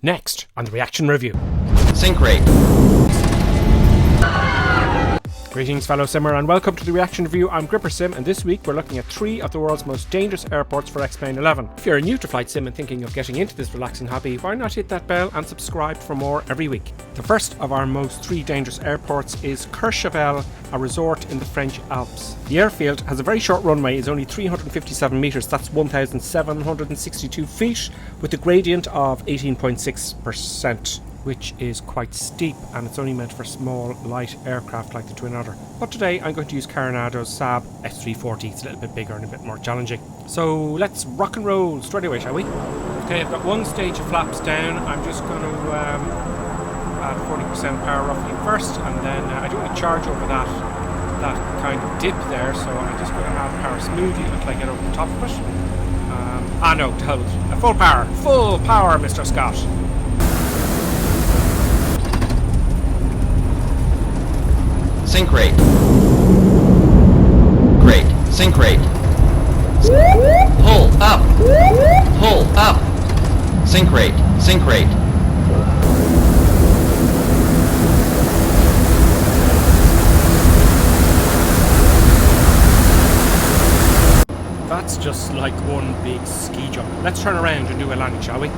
Next on the reaction review. Sync rate. Greetings fellow simmer and welcome to the reaction review. I'm Gripper Sim and this week we're looking at 3 of the world's most dangerous airports for X-Plane 11. If you're new to flight sim and thinking of getting into this relaxing hobby, why not hit that bell and subscribe for more every week. The first of our most 3 dangerous airports is Courchevel, a resort in the French Alps. The airfield has a very short runway, is only 357 metres, that's 1,762 feet, with a gradient of 18.6%. which is quite steep, and it's only meant for small, light aircraft like the Twin Otter. But today I'm going to use Coronado's Saab S340. It's a little bit bigger and a bit more challenging. So let's rock and roll straight away, shall we? Okay, I've got one stage of flaps down. I'm just going to add 40% power roughly first, and then I don't want to charge over that kind of dip there, so I'm just going to add power smoothly until I get over the top of it. No, to hell with it. Full power, Mr. Scott. Sync rate. Great. Sync rate. Pull up. Pull up. Sync rate. Sync rate. That's just like one big ski jump. Let's turn around and do a landing, shall we?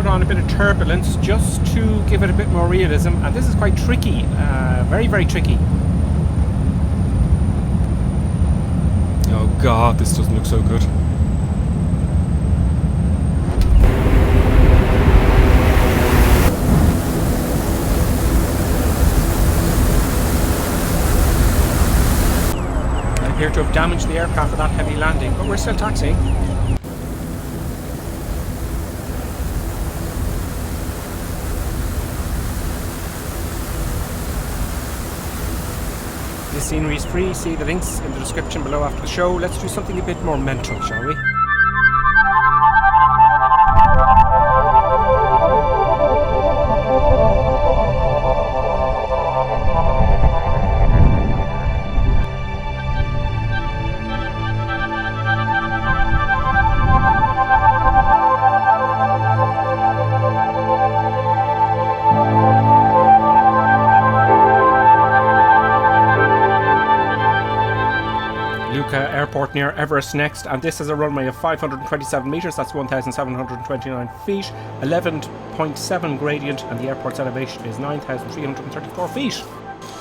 On a bit of turbulence just to give it a bit more realism, and this is quite tricky, very tricky. Oh god, this doesn't look so good. I appear to have damaged the aircraft with that heavy landing, but we're still taxiing. This scenery is free, see the links in the description below after the show. Let's do something a bit more mental, shall we? Lukla Airport near Everest next, and this is a runway of 527 metres, that's 1,729 feet, 11.7 gradient, and the airport's elevation is 9,334 feet.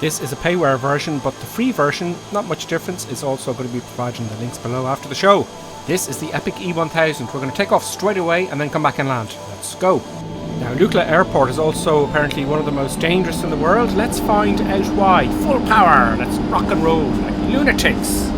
This is a payware version, but the free version, not much difference, is also going to be provided in the links below after the show. This is the Epic E1000. We're going to take off straight away and then come back and land. Let's go. Now, Lukla Airport is also apparently one of the most dangerous in the world. Let's find out why. Full power. Let's rock and roll like lunatics.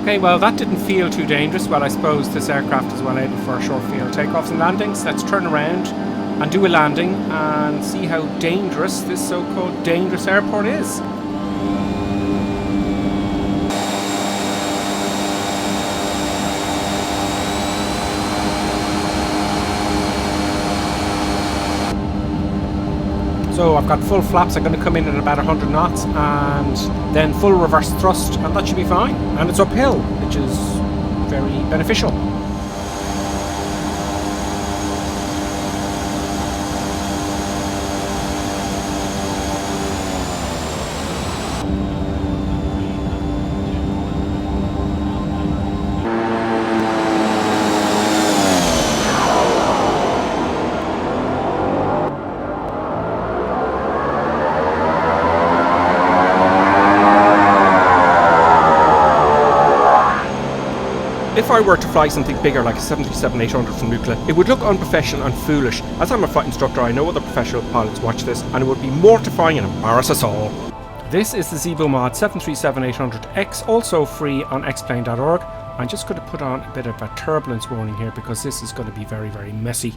Okay, well that didn't feel too dangerous. Well, I suppose this aircraft is well able for short field takeoffs and landings. Let's turn around and do a landing and see how dangerous this so-called dangerous airport is. So I've got full flaps, I'm going to come in at about 100 knots and then full reverse thrust, and that should be fine. And it's uphill, which is very beneficial. If I were to fly something bigger like a 737-800 from Lukla, it would look unprofessional and foolish. As I'm a flight instructor, I know other professional pilots watch this, and it would be mortifying and embarrass us all. This is the Zibo Mod 737-800X, also free on xplane.org. I'm just going to put on a bit of a turbulence warning here because this is going to be very, very messy.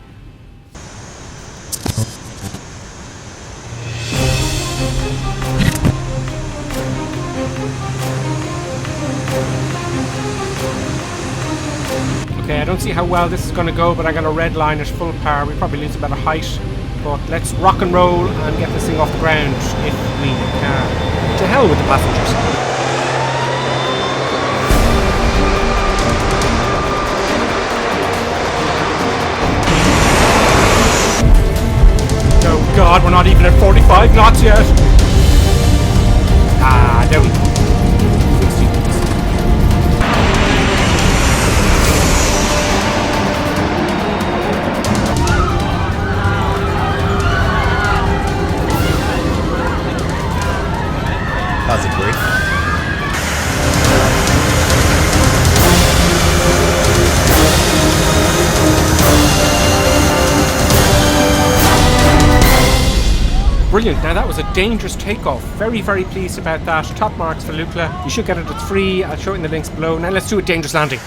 Okay, I don't see how well this is going to go, but I'm going to redline at full power. We probably lose a bit of height, but let's rock and roll and get this thing off the ground if we can. To hell with the passengers. Oh God, we're not even at 45 knots yet. Ah, there we go. 60 knots. How's it going? Brilliant. Now that was a dangerous takeoff. Very, very pleased about that. Top marks for Lukla. You should get it at 3. I'll show it in the links below. Now let's do a dangerous landing.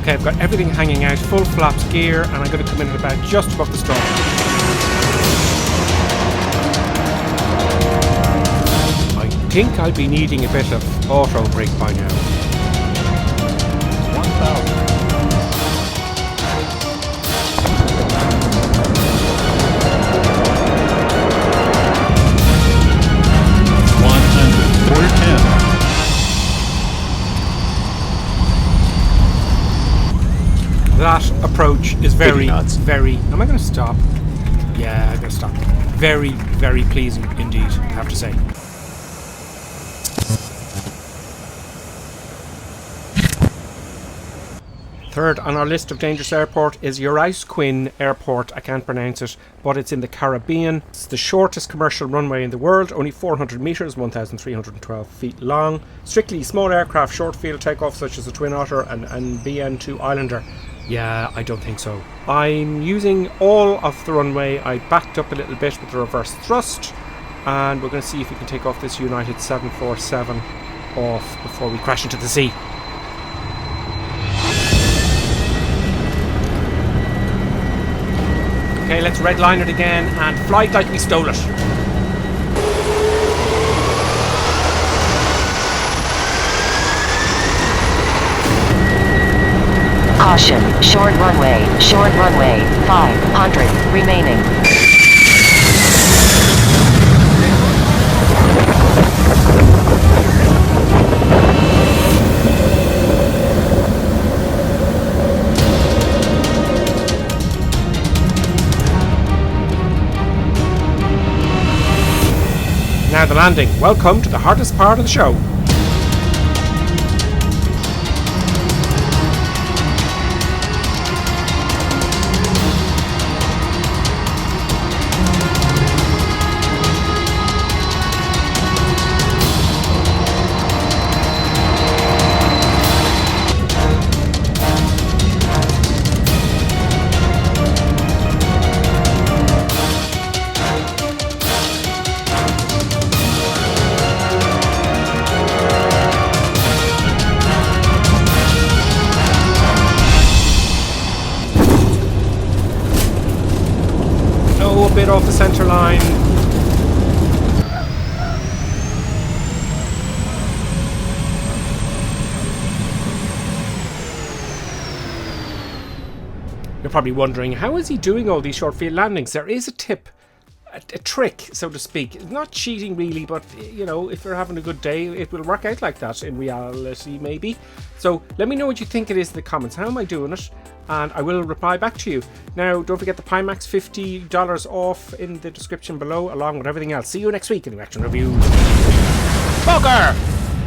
Okay, I've got everything hanging out, full flaps gear, and I'm going to come in at about just above the stall. I think I'll be needing a bit of auto brake by now. 1,000. That approach is very, very... Am I going to stop? Yeah, I'm going to stop. Very, very pleasing indeed, I have to say. Third on our list of dangerous airport is Yrausquin Airport. I can't pronounce it, but it's in the Caribbean. It's the shortest commercial runway in the world, only 400 metres, 1,312 feet long. Strictly small aircraft, short field takeoff such as the Twin Otter and BN2 Islander. Yeah, I don't think so. I'm using all of the runway. I backed up a little bit with the reverse thrust, and we're going to see if we can take off this United 747 off before we crash into the sea. Okay, let's redline it again and fly it like we stole it. Caution, short runway, 500 remaining. Now the landing. Welcome to the hardest part of the show. A bit off the centre line. You're probably wondering, how is he doing all these short field landings? There is a tip, a trick, so to speak. It's not cheating really, but you know, if you're having a good day, it will work out like that in reality, maybe. So let me know what you think it is in the comments. How am I doing it? And I will reply back to you. Now, don't forget the Pimax $50 off in the description below, along with everything else. See you next week in the Reaction Review. Bugger!